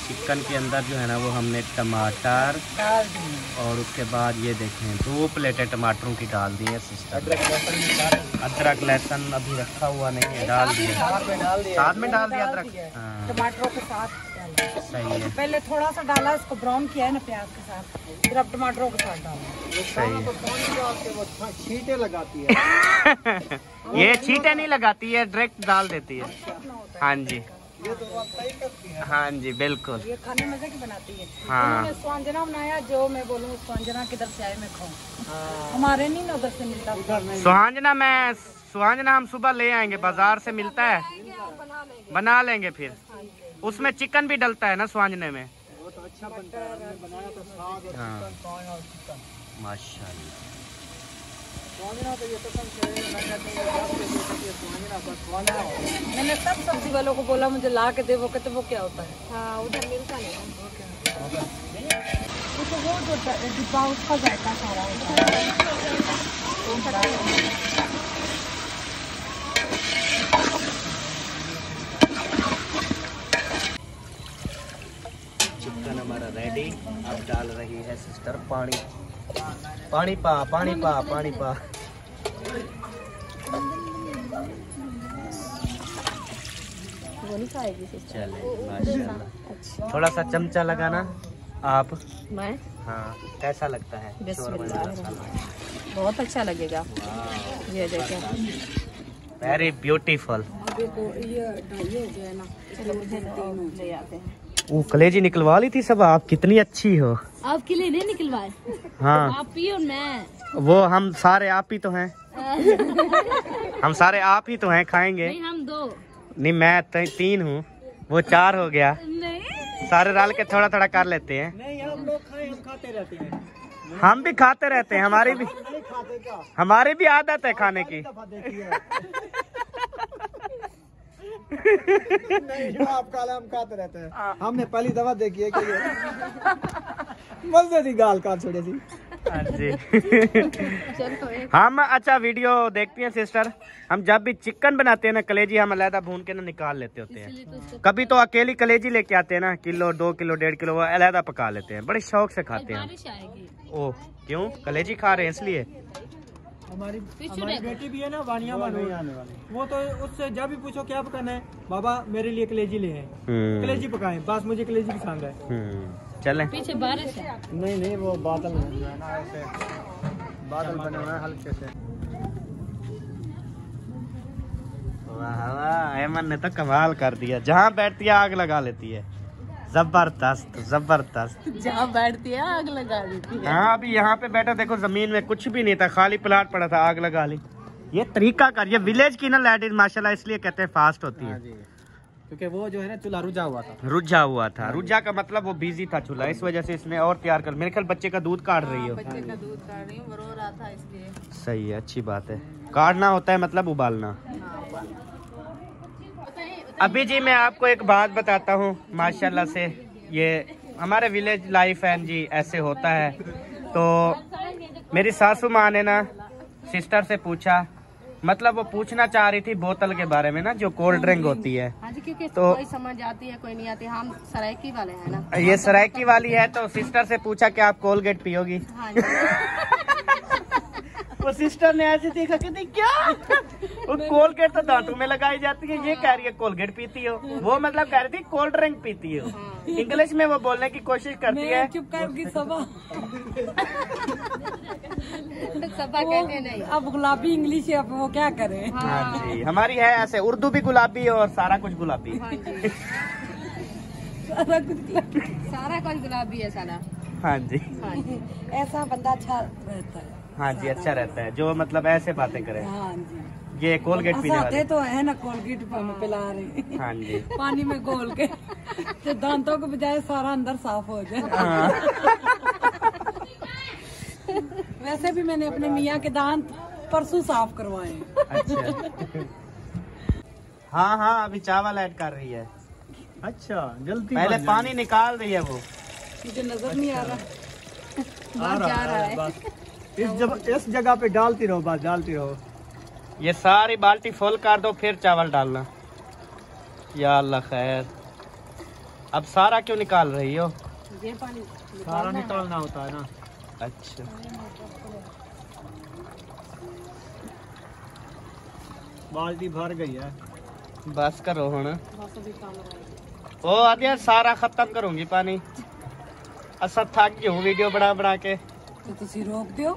चिकन के अंदर जो है ना वो हमने टमाटर और उसके बाद ये देखें 2 प्लेटें टमाटरों की डाल दी है सिस्टर। अदरक लहसुन अभी रखा हुआ नहीं है, डाल दिया साथ में, डाल दिया अदरक। हाँ टमाटरों के साथ सही है। पहले थोड़ा सा डाला, इसको ब्राउन किया है ना प्याज के साथ, फिर अब टमाटरों के साथ डाला। सही है। छींटे लगाती है। ये छींटे नहीं लगाती है, डायरेक्ट डाल देती है। हाँ जी, हाँ जी बिल्कुल। ये खाने मजे की बनाती है। हाँ, उन्होंने स्वांजना बनाया, जो मैं बोलूँ स्वांजना किधर से आए मैं खाऊं। हमारे नहीं ना उधर से मिलता। सुहांजना हम सुबह ले आएंगे, बाजार से मिलता है, बना लेंगे। फिर उसमें चिकन भी डलता है ना सुहांजने में। बहुत अच्छा बनता है, बनाया तो साग और हाँ। चिकन और चिकन माशाल्लाह। स्वांजना तो ये कसम से मैं कहती हूँ मैंने सब सब्जी वालों को बोला मुझे ला के दे, वो कहते वो क्या होता है। हाँ, उधर मिलता नहीं। तो वो जो डिब्बा उसका जायका सारा होता है। चिकन हमारा रेडी। अब डाल रही है सिस्टर पानी। पानी पा, पानी पा, पानी पा। वो नहीं खाएगी चले माशाल्लाह। थोड़ा सा चमचा लगाना आप। मैं हाँ, कैसा लगता है? बहुत अच्छा लगेगा। ये देखें, वेरी ब्यूटीफुल। ये हो गया ना, चलो मुझे ले आते हैं। वो कलेजी निकलवा ली थी सब। आप कितनी अच्छी हो। आपके लिए नहीं निकलवाए। हाँ आप ही और मैं। वो हम सारे आप ही तो हैं। हम सारे आप ही तो हैं, खाएंगे। नहीं हम दो। नहीं मैं 3 हूँ, वो 4 हो गया। नहीं सारे डाल के थोड़ा थोड़ा कर लेते हैं। नहीं हम लोग खाए, हम खाते रहते हैं। हम भी खाते रहते हैं, हमारी भी नहीं खाते क्या? हमारी भी आदत है खाने की। दफा देखी है। नहीं आप काला हम खाते रहते हैं। हमने पहली दफा देखी है कि मजे दी गाल काट छोड़े थी। हाँ जी। हम अच्छा वीडियो देखती हैं सिस्टर। हम जब भी चिकन बनाते हैं ना, कलेजी हम अलहदा भून के ना निकाल लेते होते हैं। कभी तो अकेली कलेजी लेके आते हैं ना, किलो 2 किलो 1.5 किलो, वो अलहदा पका लेते हैं, बड़े शौक से खाते हैं। बारिश आएगी। ओह क्यों? कलेजी खा रहे हैं इसलिए। हमारी बेटी भी है ना, वानिया नहीं आने वाली। वो तो उससे जब भी पूछो क्या पकाना है, बाबा मेरे लिए कलेजी ले आए, कलेजी पकाएं, बस मुझे कलेजी पसंद है। चलें। पीछे बारिश है। नहीं वो बादल बने हुए हैं ना, ऐसे बादल बने हुए हैं हल्के से। वाह वाह, ऐमन ने तो कमाल कर दिया। जहाँ बैठती है आग लगा लेती है। जबरदस्त जबरदस्त। जहाँ बैठती है आग लगा देती है। हाँ अभी यहाँ पे बैठा, देखो जमीन में कुछ भी नहीं था, खाली प्लाट पड़ा था, आग लगा ली। ये तरीका कर, ये विलेज की ना लेडीज माशाल्लाह इसलिए कहते हैं फास्ट होती है। क्योंकि वो जो है ना चूल्हा रुझा हुआ था। रुझा हुआ था। रुझा का मतलब वो बिजी था चूल्हा, इस वजह से इसने और तैयार कर। मेरे ख्याल बच्चे का दूध काट रही हो। बच्चे का दूध काट रही हूँ, रो रहा था इसलिए। सही है, अच्छी बात है। काटना होता है मतलब उबालना। अभी जी मैं आपको एक बात बताता हूँ माशाल्लाह से, ये हमारे विलेज लाइफ है जी, ऐसे होता है। तो मेरी सासू माँ ने ना सिस्टर से पूछा, मतलब वो पूछना चाह रही थी बोतल के बारे में ना, जो कोल्ड ड्रिंक होती है। हाँ जी, क्योंकि तो कोई समझ आती है कोई नहीं आती। हम सरायकी वाले हैं ना। ये सरायकी वाली है, तो सिस्टर से पूछा कि आप कोलगेट पियोगी। हाँ जी। वो सिस्टर ने ऐसे देखा कि नहीं क्या, वो कोलगेट तो दांतों में लगाई जाती है, ये कह रही है कोलगेट पीती हो। वो मतलब कह रही थी कोल्ड ड्रिंक पीती हो। इंग्लिश में वो बोलने की कोशिश करती है। चुप कर सबा। सबा कहते नहीं। अब गुलाबी इंग्लिश है, अब वो क्या करे। हाँ जी, हमारी है ऐसे, उर्दू भी गुलाबी और सारा कुछ गुलाबी। सारा कुछ गुलाबी है सारा। हाँ जी। हाँ जी। ऐसा बंदा अच्छा रहता है। हाँ जी, अच्छा रहता है जो मतलब ऐसे बातें करे। हाँ जी। ये कोलगेट पीने वाले तो है ना, कोलगेट पिला रहे। हाँ जी। पानी में घोल के, तो दांतों के बजाय सारा अंदर साफ हो जाए। हाँ। वैसे भी मैंने अपने मियाँ के दांत परसों साफ करवाए। अच्छा। हाँ हाँ, अभी चावल ऐड कर रही है। अच्छा जल्दी पहले पानी निकाल रही है वो। मुझे नजर नहीं आ रहा। आ रहा है बस। इस जगह पे डालती रहो, बस डालती रहो। ये सारी बाल्टी फुल कर दो, फिर चावल डालना। या अल्लाह खैर। अब सारा क्यों निकाल रही हो? ये पानी सारा निकालना होता है ना। अच्छा। बाल्टी भर गई है। बस करो हुण। ओ आदिया सारा खत्म करूंगी पानी। असा थक गई हूँ वीडियो बना बना के। तो तुसी रोक दियो।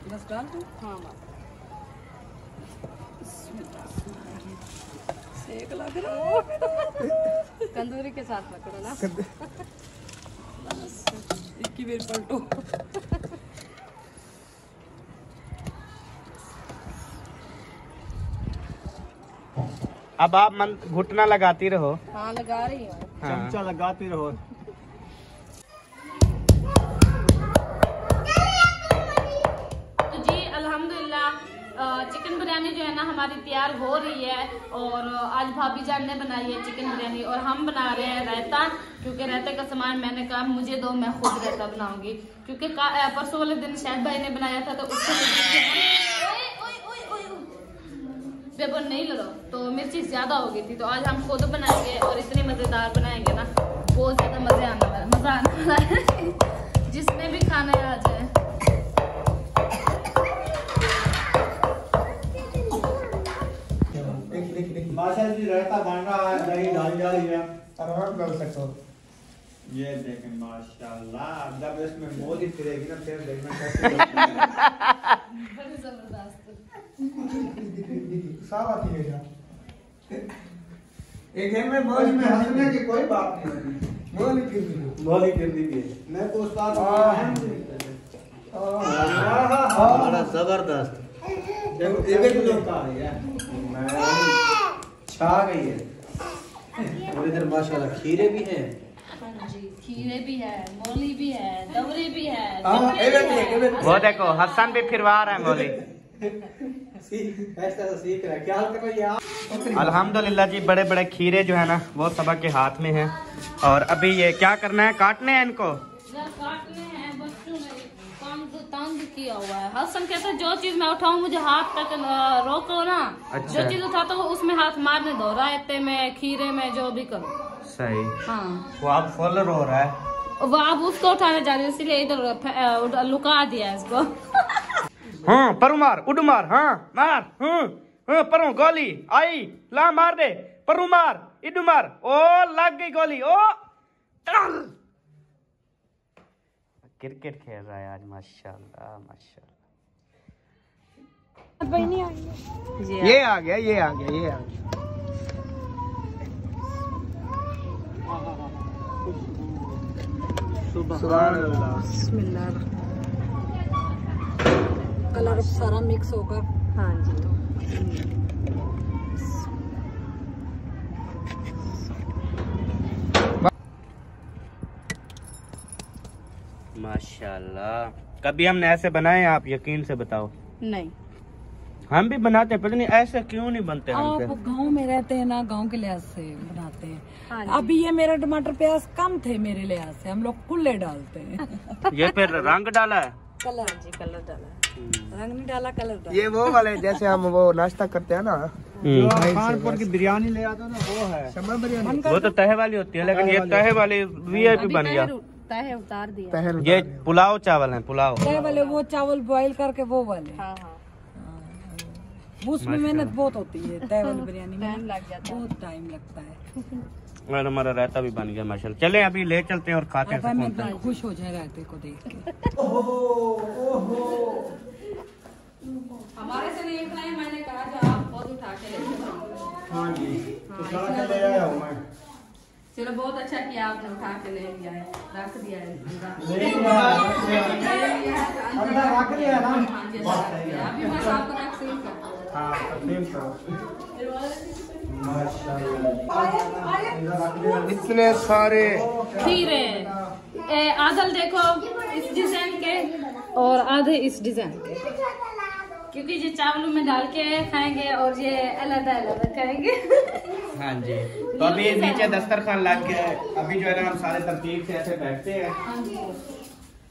बस डाल दो। हाँ सेक लग रहा। तंदूरी के साथ पकड़ो ना। इक्की बेर पलटो। अब आप मन घुटना लगाती रहो। हाँ लगा रही हूँ। हाँ। चमचा लगाती रहो। तो जी अल्हम्दुलिल्लाह चिकन बिरयानी जो है ना हमारी तैयार हो रही है। और आज भाभी जान ने बनाई है चिकन बिरयानी, और हम बना रहे हैं रायता। क्योंकि रायते का सामान मैंने कहा मुझे दो, मैं खुद रायता बनाऊंगी। क्योंकि परसों वाले दिन शायद भाई ने बनाया था, तो उसको बेबो नहीं लड़ो, तो मिर्ची ज्यादा हो गई थी। तो आज हम खुद बनाएंगे और इतनी मजेदार बनाएंगे ना, बहुत ज्यादा मजा आने वाला है। जिसने भी खाना है आ जाए। माशा जी रायता बन रहा है, दही डाल जा रही है, आराम कर सकते हो। ये देखें माशाल्लाह, जब इसमें मोदी फिरेगी ना फिर देखना कैसे। जबरदस्त। साफ आती है क्या? एक है में मौज में हंसने की कोई बात नहीं होती। गोली फिरती भी है। मैं तो उस्ताद बड़ा जबरदस्त। देखो एक लोग का है यार। मैं छा गई है। और इधर माशाल्लाह खीरे भी हैं। हाँ जी, खीरे भी है, मूली भी है, दवरी भी है। वो देखो हसन भी फिरवा रहा है मौली। ऐसा सीख रहा है। क्या हाल कर रही है आप? अल्हम्दुलिल्लाह जी, बड़े बड़े खीरे जो है ना वो सबा के हाथ में हैं। और अभी ये क्या करना है, काटने हैं इनको। काटने हैं, बच्चों ने काम तो तंग किया हुआ है। हसन कहता है जो चीज मैं उठाऊं मुझे हाथ तक रोको ना। अच्छा। जो चीज उठाता हूँ उसमें हाथ मारने दो, रायते में, खीरे में, जो भी करो। सही। हाँ, वो आप फुल रो रहा है। वो आप उसको उठाने जा रहे हो इसीलिए इधर लुका दिया है इसको। हाँ परु मार, उड मार, हाँ मार, परु गोली आई, ला मार दे, परु मार, इडू मार, ओ लग गई गोली, ओ क्रिकेट खेल रहा है आज, माशाल्लाह माशाल्लाह। ये आ गया, ये आ गया, ये आ गया। सुभान अल्लाह। बिस्मिल्लाह। कलर सारा मिक्स होगा। हाँ जी। माशाल्लाह। कभी हमने ऐसे बनाए हैं आप यकीन से बताओ? नहीं, हम भी बनाते हैं, पता नहीं ऐसे क्यों नहीं बनते हमसे। आप गांव में रहते हैं ना, गांव के लिहाज से बनाते हैं। अभी ये मेरा टमाटर प्याज कम थे मेरे लिहाज से, हम लोग खुले डालते हैं। ये फिर रंग डाला है? कलर जी, कलर डाला है। रंग नहीं डाला, कलर डाला। ये वो वाले जैसे हम वो नाश्ता करते हैं ना, कानपुर की बिरयानी ले आते हो ना, वो है शमर बिरयानी। वो तो तहे वाली होती है, लेकिन ये तहे वाली VIP बन गया। तहे उतार दिया। ये पुलाव चावल है, पुलाव। तहे वाले वो चावल बॉईल करके वो वाले। हाँ हाँ, उसमें मेहनत बहुत होती है। तहे वाली बिरयानी में टाइम लग जाता है। बहुत टाइम लगता है। और हमारा रायता भी बन गया माशाल्लाह। चले अभी ले चलते हैं और खाते अब हैं। मैं एकदम खुश हो जाए रायते को देख के। हमारे से नहीं उठाए, मैंने कहा जो आप बहुत उठा के ले चलो। हाँ जी, तो सारा के ले आया हूँ मैं। चलो बहुत अच्छा किया आपने, उठा के ले लिया है, रख दिया है। अंदर रख लिया ना। हाँ जी, अभी बस आपको तकसीम करता हूँ। हाँ, तकसीम करो। इतने सारे खीरे आधल देखो इस डिजाइन के और आधे इस डिजाइन के, क्योंकि ये चावलों में डाल के खाएंगे और ये अलग अलग खाएंगे। हाँ जी, तो अभी नीचे दस्तरखान लग गया है। अभी जो है ना हम सारे तरतीब से ऐसे बैठते हैं।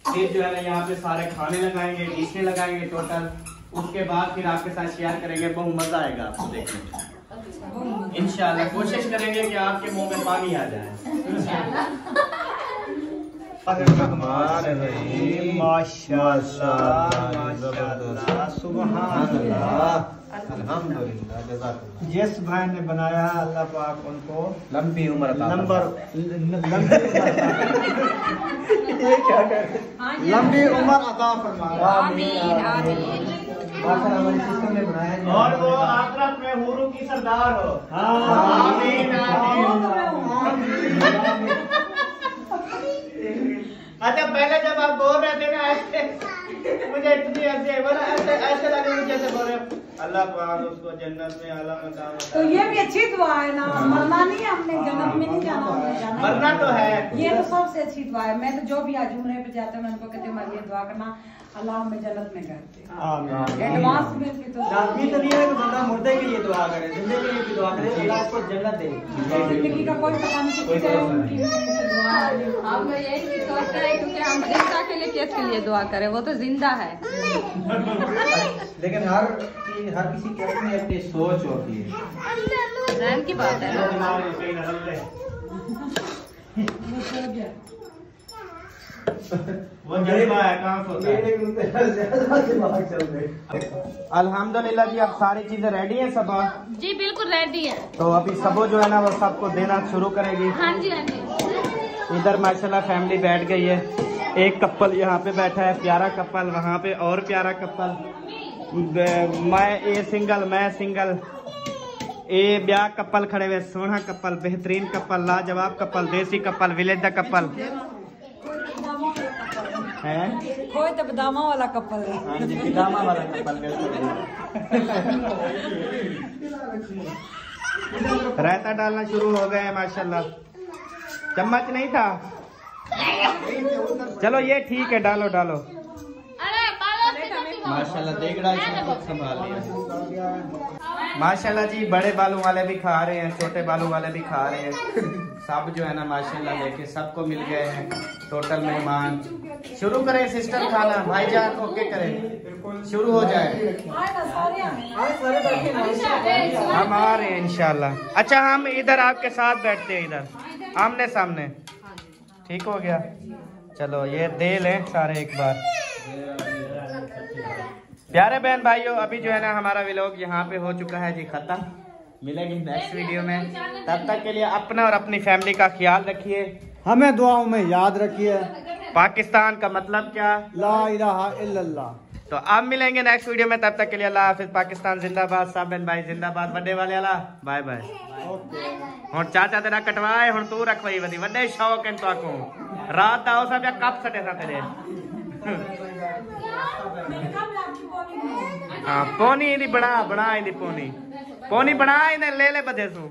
फिर जो है ना यहाँ पे सारे खाने लगाएंगे, डिशें लगाएंगे टोटल। उसके बाद फिर आपके साथ शेयर करेंगे, बहुत मजा आएगा आपको देखने में। इंशाल्लाह कोशिश करेंगे कि आपके मुंह में पानी आ जाए। माशाअल्लाह, सुभान अल्लाह, अल्हम्दुलिल्लाह। जिस भाई ने बनाया अल्लाह पाक उनको लंबी उम्र अता लंबी उम्र अता फरमाए। आमीन आमीन। हमारी सिस्टर ने बनाया और वो आखिरत में हुरू की सरदार हो। आमीन आमीन। अच्छा, पहले जब आप बोल रहे थे ना ऐसे, मुझे इतनी ऐसे बोला, ऐसे ऐसे लगे मुझे जैसे बोल रहे अल्लाह पाक उसको जन्नत में आला मकाम। तो ये भी अच्छी दुआ है ना, मरना नहीं है, हमने जन्नत में नहीं जाना, हमने जाना मरना तो है। ये तो सबसे अच्छी दुआ है। मैं तो जो भी आज उम्रे पे जाते हैं मैं उनको कहती हूँ ये दुआ करना, अल्लाह हमें जन्नत में करते। एडवांस में भी तो लाजमी तो नहीं है कि बंदा मुर्दे के लिए दुआ करे, जिंदे के लिए भी दुआ करे, अल्लाह उसको जन्नत दे। जिंदगी का कोई पता नहीं किसी का उनकी दुआ है। हम यही सोचते हैं क्योंकि हम जिंदा के लिए किसके लिए दुआ करें, वो तो जिंदा है। लेकिन हर किसी की अपनी अपनी सोच होती है। रहन की बात है। वो जज्बा है, कहाँ सोता है। अल्हम्दुलिल्लाह जी, अब सारी चीजें रेडी हैं सब? जी बिल्कुल रेडी है। तो अभी सबो जो है ना वो सबको देना शुरू करेगी। हाँ जी हाँ जी। इधर माशाल्लाह फैमिली बैठ गई है। एक कपल यहाँ पे बैठा है, प्यारा कपल, वहाँ पे और प्यारा कपल। मैं ये सिंगल, मैं सिंगल। ये ब्याह कपल खड़े हुए, सोना कपल, बेहतरीन कपल, लाजवाब कपल, देसी कपल, विलेज दा कपल है। कोई तो बदामा वाला कपल है। हाँ जी, बदामा वाला कपल। रायता डालना शुरू हो गए हैं माशाल्लाह। चम्मच नहीं था, चलो ये ठीक है, डालो डालो। माशाल्लाह देगड़ा संभाल लिया। माशाल्लाह जी, बड़े बालों वाले भी खा रहे हैं, छोटे बालों वाले भी खा रहे हैं। सब जो है ना माशाल्लाह लेके सबको मिल गए हैं टोटल मेहमान। शुरू करें सिस्टर खाना, भाईजान ओके करें, शुरू हो जाए। हम आ रहे हैं इंशाल्लाह। अच्छा हम इधर आपके साथ बैठते हैं, इधर आमने सामने, ठीक हो गया। चलो ये दे लें सारे एक बार। प्यारे बहन भाइयों, अभी जो है ना हमारा व्लॉग यहाँ पे हो चुका है जी खत्म। मिलेंगे नेक्स्ट वीडियो में, तब तक के लिए अपना और अपनी फैमिली का ख्याल रखिए, हमें दुआओं में याद रखिए। पाकिस्तान का मतलब क्या, ला इलाहा इल्लल्लाह। तो अब मिलेंगे नेक्स्ट वीडियो में, तब तक के लिए अल्लाह हाफिज। पाकिस्तान जिंदाबाद, सब बहन भाई जिंदाबाद। बड़े वाले अला बाय बाय। हुण चाचा तेरा कटवाए, हुण तू रख वही वधी वड्डे शौक हैं तो को रात आओ सब या कप सटे सा तेरे। हाँ पोनी इंदी बना बना इंदी पोनी पोनी बना इन्हें ले ले बधे सू।